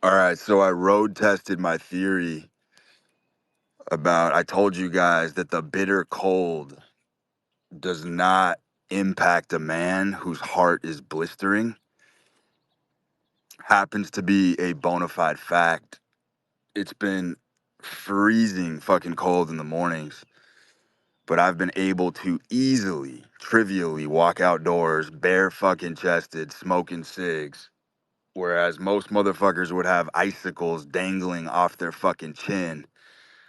All right, so I road tested my theory about I told you guys that the bitter cold does not impact a man whose heart is blistering. Happens to be a bona fide fact. It's been freezing fucking cold in the mornings, but I've been able to easily, trivially walk outdoors, bare fucking chested, smoking cigs, whereas most motherfuckers would have icicles dangling off their fucking chin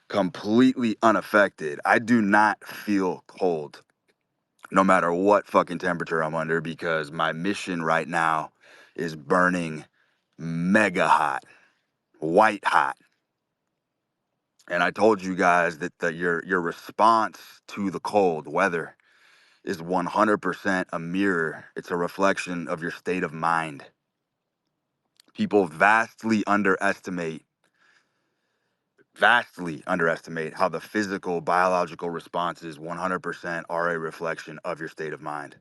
completely unaffected. I do not feel cold no matter what fucking temperature I'm under because my mission right now is burning mega hot, white hot. And I told you guys that your response to the cold weather is 100% a mirror. It's a reflection of your state of mind. People vastly underestimate how the physical, biological responses 100% are a reflection of your state of mind.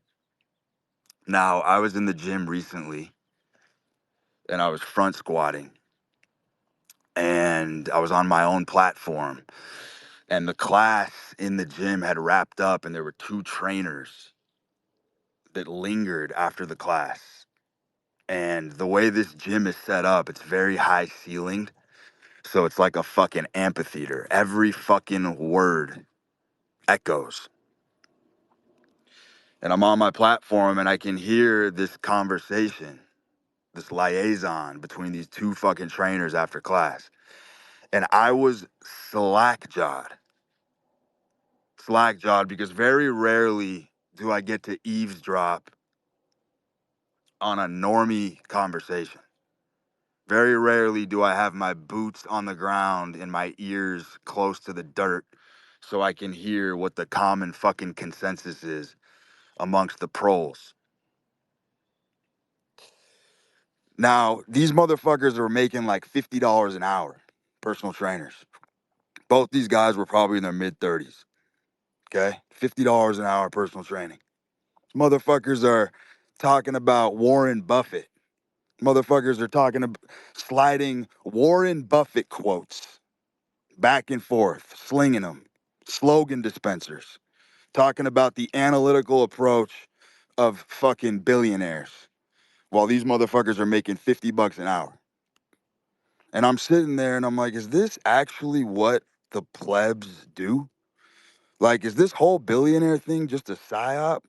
Now, I was in the gym recently and I was front squatting and I was on my own platform. And the class in the gym had wrapped up and there were two trainers that lingered after the class. And the way this gym is set up, it's very high ceilinged. So it's like a fucking amphitheater. Every fucking word echoes. And I'm on my platform and I can hear this conversation, this liaison between these two fucking trainers after class. And I was slack jawed because very rarely do I get to eavesdrop on a normie conversation. Very rarely do I have my boots on the ground and my ears close to the dirt so I can hear what the common fucking consensus is amongst the pros. Now, these motherfuckers are making like $50 an hour, personal trainers. Both these guys were probably in their mid 30s. Okay? $50 an hour personal training. Motherfuckers are talking about Warren Buffett. Motherfuckers are talking about sliding Warren Buffett quotes back and forth, slinging them, slogan dispensers, talking about the analytical approach of fucking billionaires while these motherfuckers are making $50 an hour. And I'm sitting there and I'm like, is this actually what the plebs do? Like, is this whole billionaire thing just a psyop?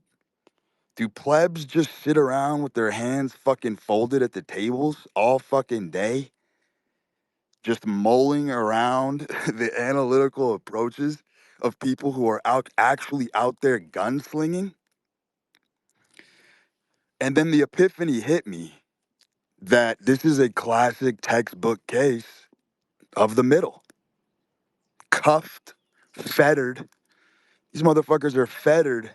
Do plebs just sit around with their hands fucking folded at the tables all fucking day? Just mulling around the analytical approaches of people who are actually out there gunslinging? And then the epiphany hit me that this is a classic textbook case of the middle. Cuffed, fettered. These motherfuckers are fettered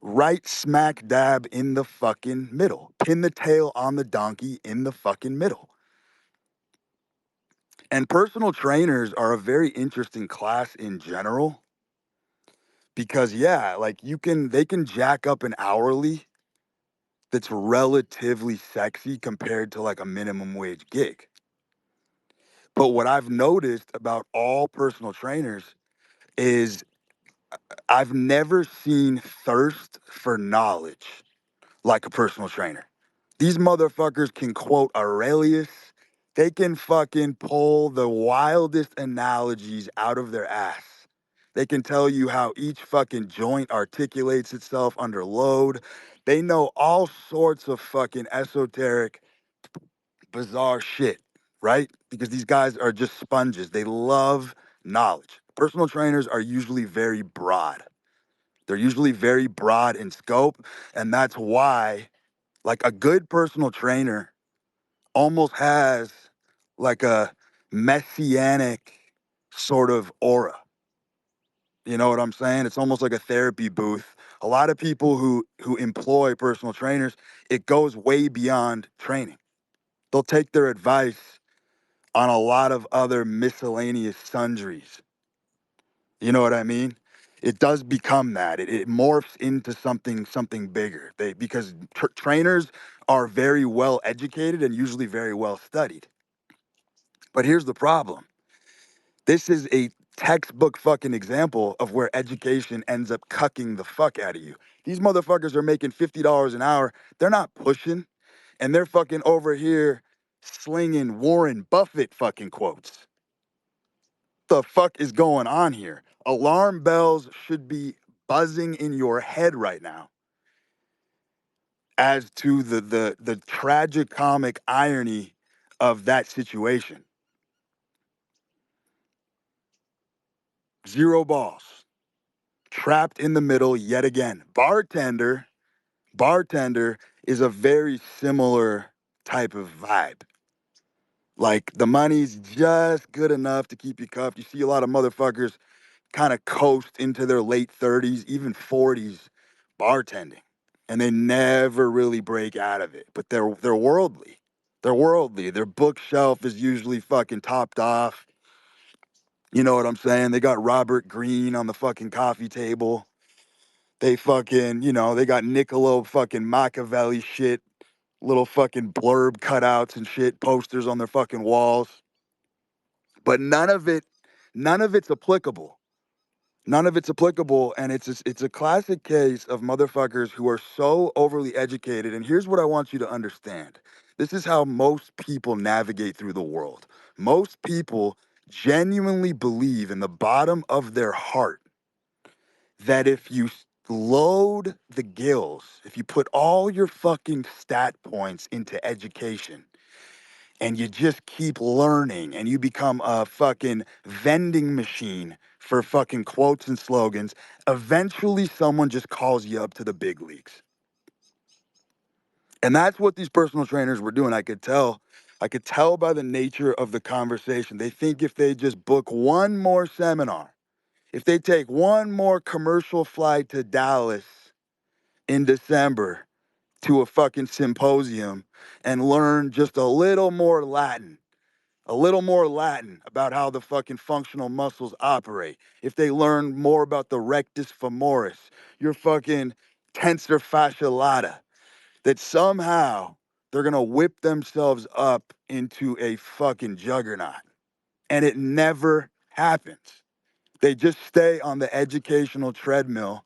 right smack dab in the fucking middle. Pin the tail on the donkey in the fucking middle. And personal trainers are a very interesting class in general because yeah, like they can jack up an hourly that's relatively sexy compared to like a minimum wage gig. But what I've noticed about all personal trainers is I've never seen thirst for knowledge like a personal trainer. These motherfuckers can quote Aurelius. They can fucking pull the wildest analogies out of their ass. They can tell you how each fucking joint articulates itself under load. They know all sorts of fucking esoteric, bizarre shit, right? Because these guys are just sponges. They love knowledge. Personal trainers are usually very broad. They're usually very broad in scope. And that's why, like, a good personal trainer almost has like a messianic sort of aura. You know what I'm saying? It's almost like a therapy booth. A lot of people who employ personal trainers, it goes way beyond training. They'll take their advice on a lot of other miscellaneous sundries. You know what I mean? It does become that. It morphs into something bigger. Because trainers are very well educated and usually very well studied. But here's the problem. This is a textbook fucking example of where education ends up cucking the fuck out of you. These motherfuckers are making $50 an hour. They're not pushing, and they're fucking over here slinging Warren Buffett fucking quotes. The fuck is going on here? Alarm bells should be buzzing in your head right now as to the tragicomic irony of that situation. Zero balls. Trapped in the middle yet again. Bartender is a very similar type of vibe. Like the money's just good enough to keep you cuffed. You see a lot of motherfuckers kind of coast into their late 30s, even 40s bartending. And they never really break out of it. But they're worldly. They're worldly. Their bookshelf is usually fucking topped off. You know what I'm saying? They got Robert Greene on the fucking coffee table. They fucking, they got Niccolo fucking Machiavelli shit, little fucking blurb cutouts and shit, posters on their fucking walls. But none of it's applicable. None of it's applicable, and it's a classic case of motherfuckers who are so overly educated. And here's what I want you to understand. This is how most people navigate through the world. Most people genuinely believe in the bottom of their heart that if you load the gills, if you put all your fucking stat points into education and you just keep learning and you become a fucking vending machine for fucking quotes and slogans, eventually someone just calls you up to the big leagues. And that's what these personal trainers were doing. I could tell. I could tell by the nature of the conversation. They think if they just book one more seminar, if they take one more commercial flight to Dallas in December to a fucking symposium and learn just a little more Latin about how the fucking functional muscles operate. If they learn more about the rectus femoris, your fucking tensor fascia lata, that somehow they're gonna whip themselves up into a fucking juggernaut. And it never happens. They just stay on the educational treadmill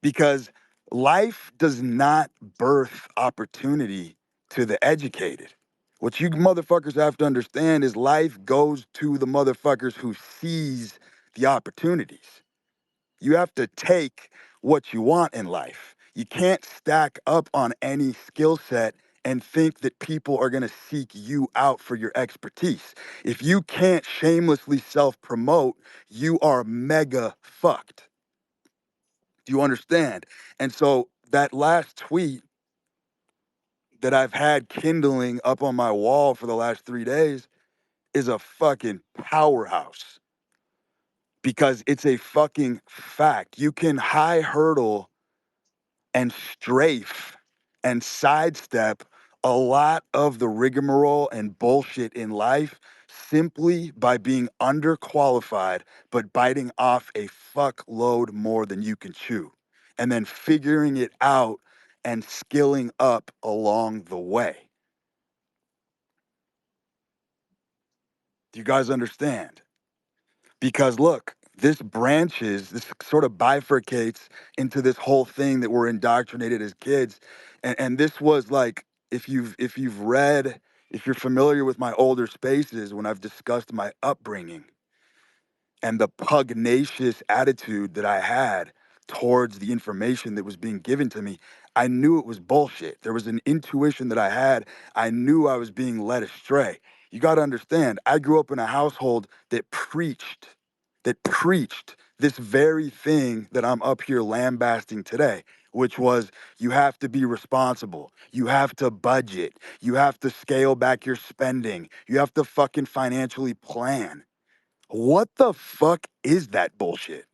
because life does not birth opportunity to the educated. What you motherfuckers have to understand is life goes to the motherfuckers who seize the opportunities. You have to take what you want in life. You can't stack up on any skill set and think that people are going to seek you out for your expertise. If you can't shamelessly self promote, you are mega fucked. Do you understand? And so that last tweet that I've had kindling up on my wall for the last 3 days is a fucking powerhouse because it's a fucking fact. You can high hurdle and strafe and sidestep a lot of the rigmarole and bullshit in life simply by being underqualified, but biting off a fuckload more than you can chew, and then figuring it out and skilling up along the way. Do you guys understand? Because look, this sort of bifurcates into this whole thing that we're indoctrinated as kids. And this was like, if you've read, if you're familiar with my older spaces when I've discussed my upbringing and the pugnacious attitude that I had towards the information that was being given to me, I knew it was bullshit. There was an intuition that I had. I knew I was being led astray. You got to understand, I grew up in a household that preached this very thing that I'm up here lambasting today, which was you have to be responsible. You have to budget. You have to scale back your spending. You have to fucking financially plan. What the fuck is that bullshit?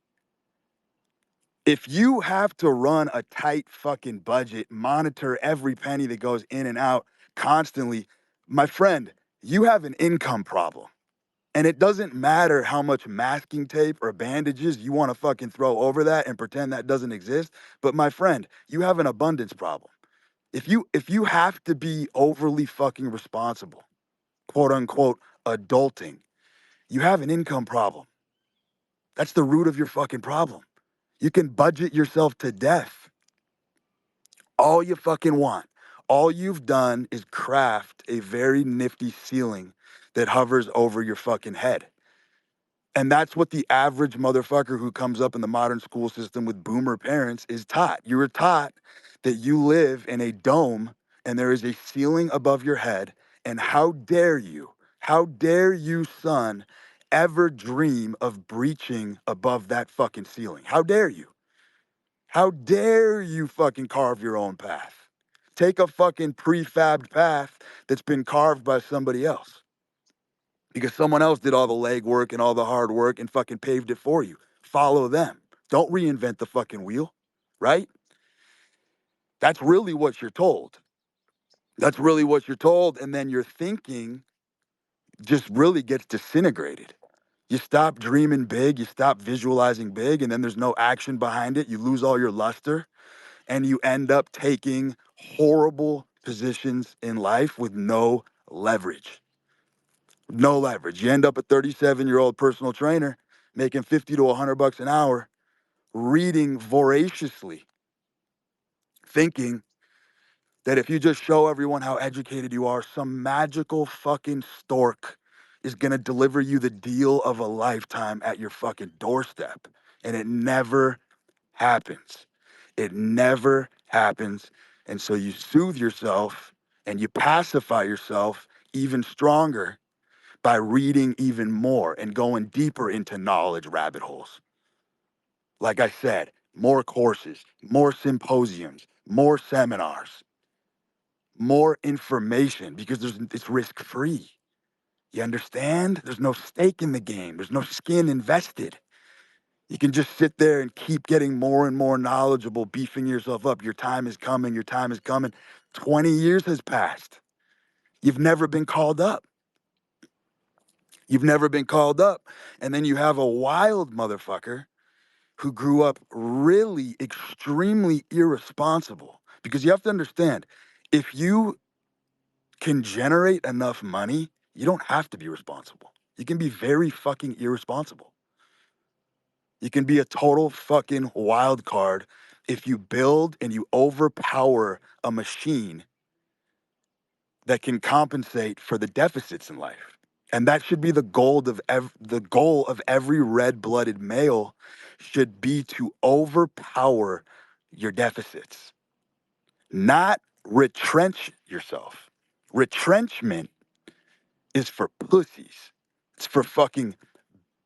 If you have to run a tight fucking budget, monitor every penny that goes in and out constantly, my friend, you have an income problem. And it doesn't matter how much masking tape or bandages you want to fucking throw over that and pretend that doesn't exist. But my friend, you have an abundance problem. If you have to be overly fucking responsible, quote unquote, adulting. You have an income problem. That's the root of your fucking problem. You can budget yourself to death all you fucking want. All you've done is craft a very nifty ceiling that hovers over your fucking head. And that's what the average motherfucker who comes up in the modern school system with boomer parents is taught. You were taught that you live in a dome and there is a ceiling above your head. And how dare you, son, ever dream of breaching above that fucking ceiling? How dare you? How dare you fucking carve your own path? Take a fucking prefabbed path that's been carved by somebody else because someone else did all the legwork and all the hard work and fucking paved it for you. Follow them. Don't reinvent the fucking wheel, right? That's really what you're told. That's really what you're told. And then your thinking just really gets disintegrated. You stop dreaming big, you stop visualizing big, and then there's no action behind it. You lose all your luster and you end up taking horrible positions in life with no leverage. No leverage. You end up a 37-year-old personal trainer making 50 to 100 bucks an hour, reading voraciously, thinking that if you just show everyone how educated you are, some magical fucking stork is going to deliver you the deal of a lifetime at your fucking doorstep. And it never happens. It never happens. And so you soothe yourself and you pacify yourself even stronger by reading even more and going deeper into knowledge rabbit holes. Like I said, more courses, more symposiums, more seminars, more information because it's risk free. You understand? There's no stake in the game. There's no skin invested. You can just sit there and keep getting more and more knowledgeable, beefing yourself up. Your time is coming. Your time is coming. 20 years has passed. You've never been called up. You've never been called up. And then you have a wild motherfucker who grew up really extremely irresponsible. Because you have to understand, if you can generate enough money, you don't have to be responsible. You can be very fucking irresponsible. You can be a total fucking wild card if you build and you overpower a machine that can compensate for the deficits in life. And that should be the goal of every red-blooded male should be to overpower your deficits, not retrench yourself. Retrenchment is for pussies. It's for fucking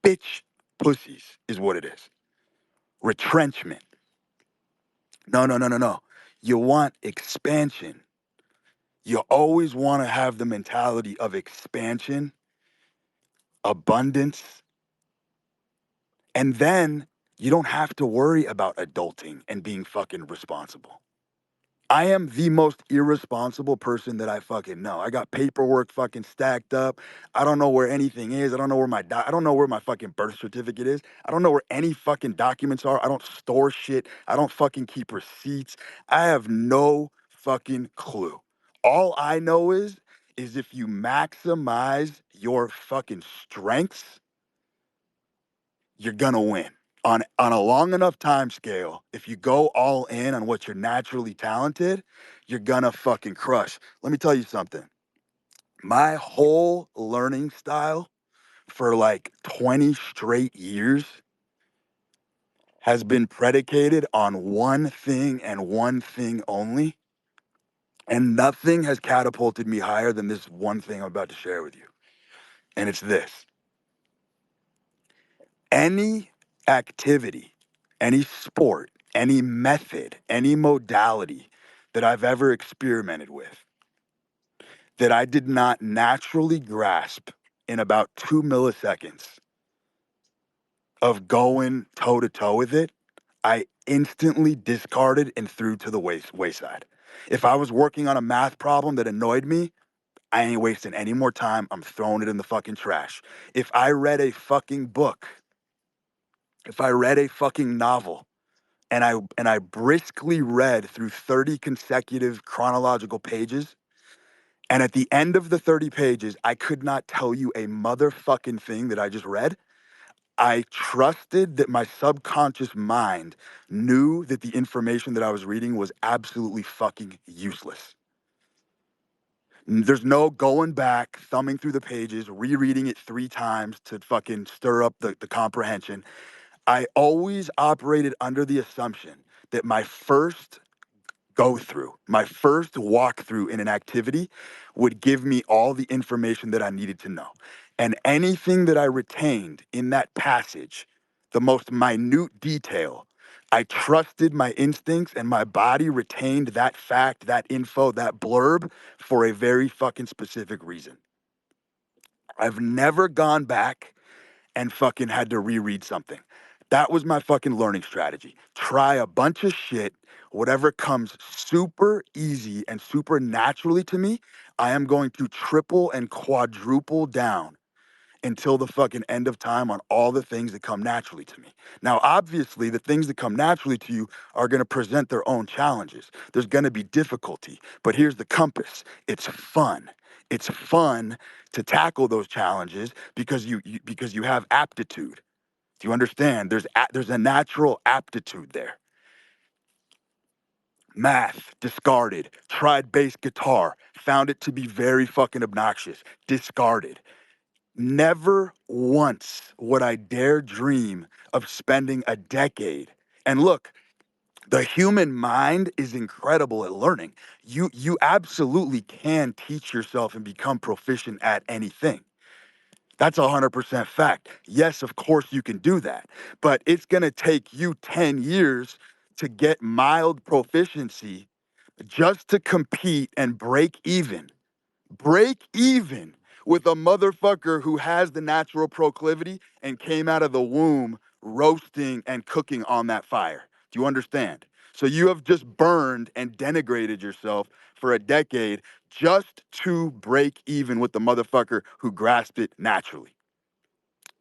bitch pussies is what it is. Retrenchment. No, no, no, no, no. You want expansion. You always want to have the mentality of expansion, abundance, and then you don't have to worry about adulting and being fucking responsible. I am the most irresponsible person that I fucking know. I got paperwork fucking stacked up. I don't know where anything is. I don't know where I don't know where my fucking birth certificate is. I don't know where any fucking documents are. I don't store shit. I don't fucking keep receipts. I have no fucking clue. All I know is if you maximize your fucking strengths, you're gonna win. On a long enough time scale, if you go all in on what you're naturally talented, you're gonna fucking crush. Let me tell you something. My whole learning style for like 20 straight years has been predicated on one thing and one thing only. And nothing has catapulted me higher than this one thing I'm about to share with you. And it's this. Any activity, any sport, any method, any modality that I've ever experimented with that I did not naturally grasp in about 2 milliseconds of going toe to toe with it, I instantly discarded and threw to the wayside. If I was working on a math problem that annoyed me, I ain't wasting any more time. I'm throwing it in the fucking trash. If I read a fucking book, if I read a fucking novel, and I briskly read through 30 consecutive chronological pages, And at the end of the 30 pages, I could not tell you a motherfucking thing that I just read. I trusted that my subconscious mind knew that the information that I was reading was absolutely fucking useless. There's no going back, thumbing through the pages, rereading it 3 times to fucking stir up the comprehension. I always operated under the assumption that my first go through, my first walkthrough in an activity would give me all the information that I needed to know. And anything that I retained in that passage, the most minute detail, I trusted my instincts and my body retained that fact, that info, that blurb for a very fucking specific reason. I've never gone back and fucking had to reread something. That was my fucking learning strategy. Try a bunch of shit, whatever comes super easy and super naturally to me, I am going to triple and quadruple down until the fucking end of time on all the things that come naturally to me. Now, obviously, the things that come naturally to you are going to present their own challenges. There's going to be difficulty, but here's the compass. It's fun. It's fun to tackle those challenges because because you have aptitude. Do you understand? There's a natural aptitude there. Math, discarded. Tried bass guitar, found it to be very fucking obnoxious, discarded. Never once would I dare dream of spending a decade. And look, the human mind is incredible at learning. You absolutely can teach yourself and become proficient at anything. That's 100% fact. Yes, of course you can do that, but it's going to take you 10 years to get mild proficiency just to compete and break even with a motherfucker who has the natural proclivity and came out of the womb roasting and cooking on that fire. Do you understand? So you have just burned and denigrated yourself for a decade just to break even with the motherfucker who grasped it naturally.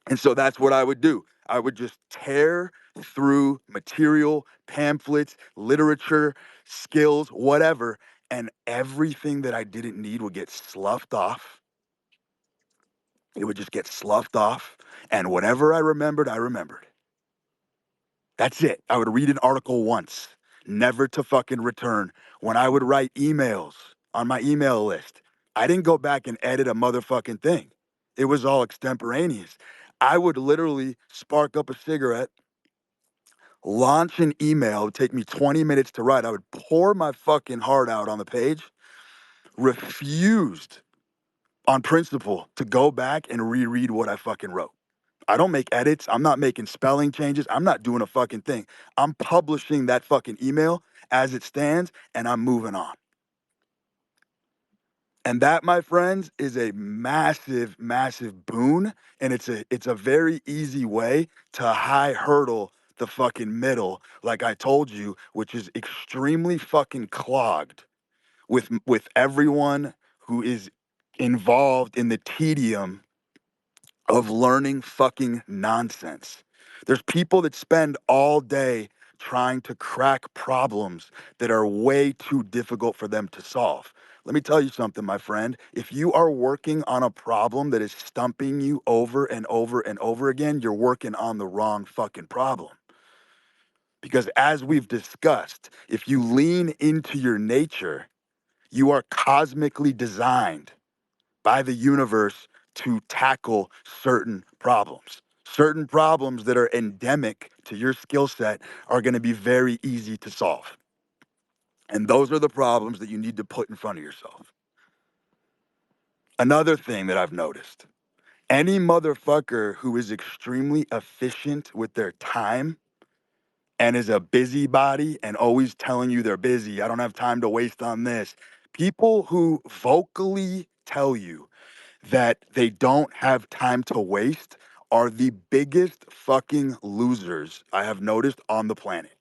And so that's what I would do. I would just tear through material, pamphlets, literature, skills, whatever, and everything that I didn't need would get sloughed off. It would just get sloughed off. And whatever I remembered, I remembered. That's it. I would read an article once, never to fucking return. When I would write emails on my email list, I didn't go back and edit a motherfucking thing. It was all extemporaneous. I would literally spark up a cigarette, launch an email. It would take me 20 minutes to write. I would pour my fucking heart out on the page, refused on principle to go back and reread what I fucking wrote. I don't make edits. I'm not making spelling changes. I'm not doing a fucking thing. I'm publishing that fucking email as it stands and I'm moving on. And that, my friends, is a massive, massive boon. And it's a very easy way to high hurdle the fucking middle, like I told you, which is extremely fucking clogged with everyone who is involved in the tedium of learning fucking nonsense. There's people that spend all day trying to crack problems that are way too difficult for them to solve. Let me tell you something, my friend. If you are working on a problem that is stumping you over and over and over again, you're working on the wrong fucking problem. Because as we've discussed, if you lean into your nature, you are cosmically designed by the universe to tackle certain problems. Certain problems that are endemic to your skill set are going to be very easy to solve. And those are the problems that you need to put in front of yourself. Another thing that I've noticed, any motherfucker who is extremely efficient with their time and is a busybody and always telling you they're busy, I don't have time to waste on this. People who vocally tell you that they don't have time to waste are the biggest fucking losers I have noticed on the planet.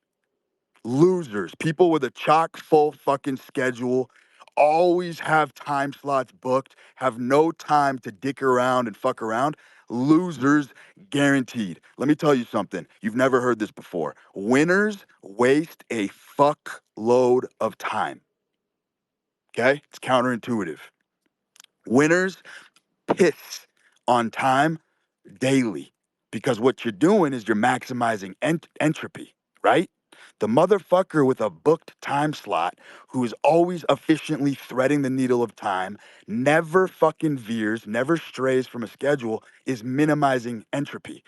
Losers, people with a chock full fucking schedule, always have time slots booked, have no time to dick around and fuck around. Losers guaranteed. Let me tell you something. You've never heard this before. Winners waste a fuck load of time. Okay? It's counterintuitive. Winners piss on time daily because what you're doing is you're maximizing entropy, right? The motherfucker with a booked time slot who is always efficiently threading the needle of time, never fucking veers, never strays from a schedule, is minimizing entropy.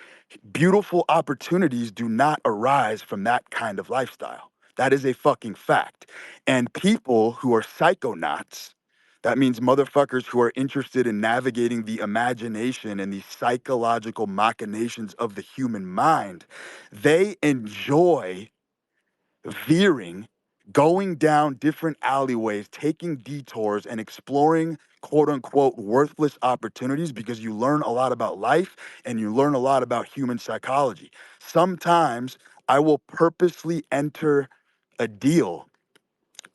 Beautiful opportunities do not arise from that kind of lifestyle. That is a fucking fact. And people who are psychonauts, that means motherfuckers who are interested in navigating the imagination and the psychological machinations of the human mind, they enjoy veering, going down different alleyways, taking detours, and exploring quote unquote worthless opportunities because you learn a lot about life and you learn a lot about human psychology. Sometimes I will purposely enter a deal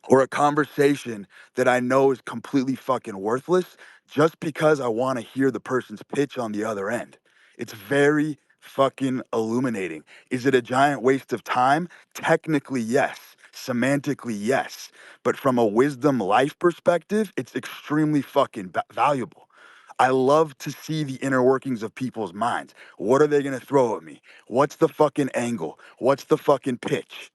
or a conversation that I know is completely fucking worthless just because I want to hear the person's pitch on the other end. It's very fucking illuminating. Is it a giant waste of time? Technically, yes. Semantically, yes. But from a wisdom life perspective, it's extremely fucking valuable. I love to see the inner workings of people's minds. What are they going to throw at me? What's the fucking angle? What's the fucking pitch?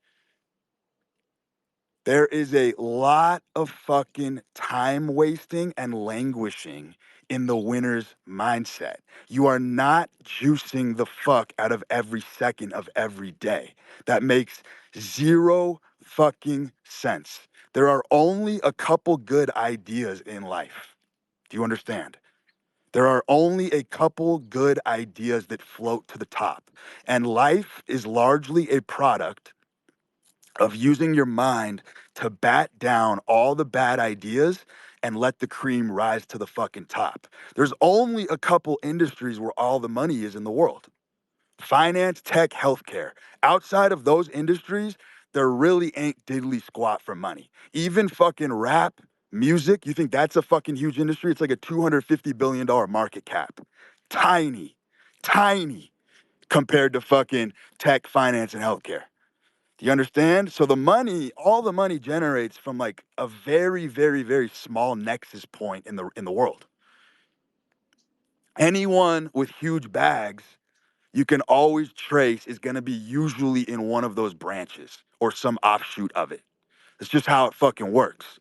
There is a lot of fucking time wasting and languishing in the winner's mindset. You are not juicing the fuck out of every second of every day. That makes zero fucking sense. There are only a couple good ideas in life. Do you understand? There are only a couple good ideas that float to the top. And life is largely a product of using your mind to bat down all the bad ideas and let the cream rise to the fucking top. There's only a couple industries where all the money is in the world: finance, tech, healthcare. Outside of those industries, there really ain't diddly squat for money. Even fucking rap, music, you think that's a fucking huge industry? It's like a $250 billion market cap. Tiny, tiny compared to fucking tech, finance, and healthcare. Do you understand? So the money, all the money generates from like a very, very, very small nexus point in the world. Anyone with huge bags, you can always trace is going to be usually in one of those branches or some offshoot of it. It's just how it fucking works.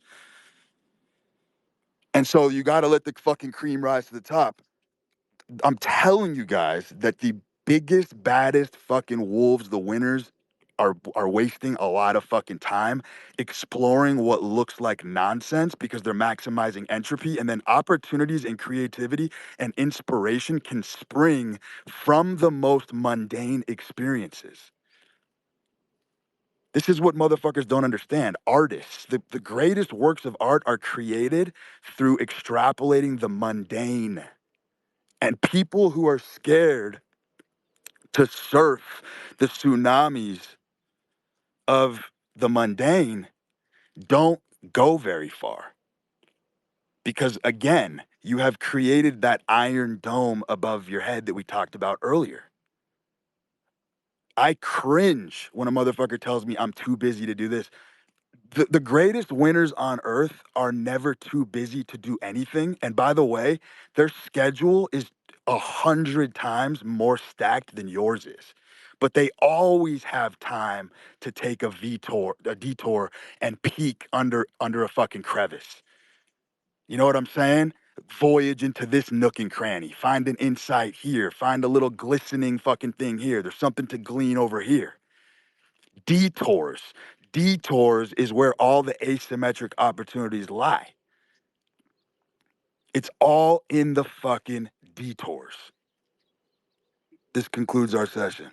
And so you got to let the fucking cream rise to the top. I'm telling you guys that the biggest, baddest fucking wolves, the winners, are wasting a lot of fucking time exploring what looks like nonsense because they're maximizing entropy, and then opportunities and creativity and inspiration can spring from the most mundane experiences. This is what motherfuckers don't understand. Artists, the greatest works of art are created through extrapolating the mundane. And people who are scared to surf the tsunamis of the mundane don't go very far. Because again, you have created that iron dome above your head that we talked about earlier. I cringe when a motherfucker tells me I'm too busy to do this. The greatest winners on earth are never too busy to do anything. And by the way, their schedule is 100 times more stacked than yours is. But they always have time to take a detour and peek under a fucking crevice. You know what I'm saying? Voyage into this nook and cranny. Find an insight here. Find a little glistening fucking thing here. There's something to glean over here. Detours. Detours is where all the asymmetric opportunities lie. It's all in the fucking detours. This concludes our session.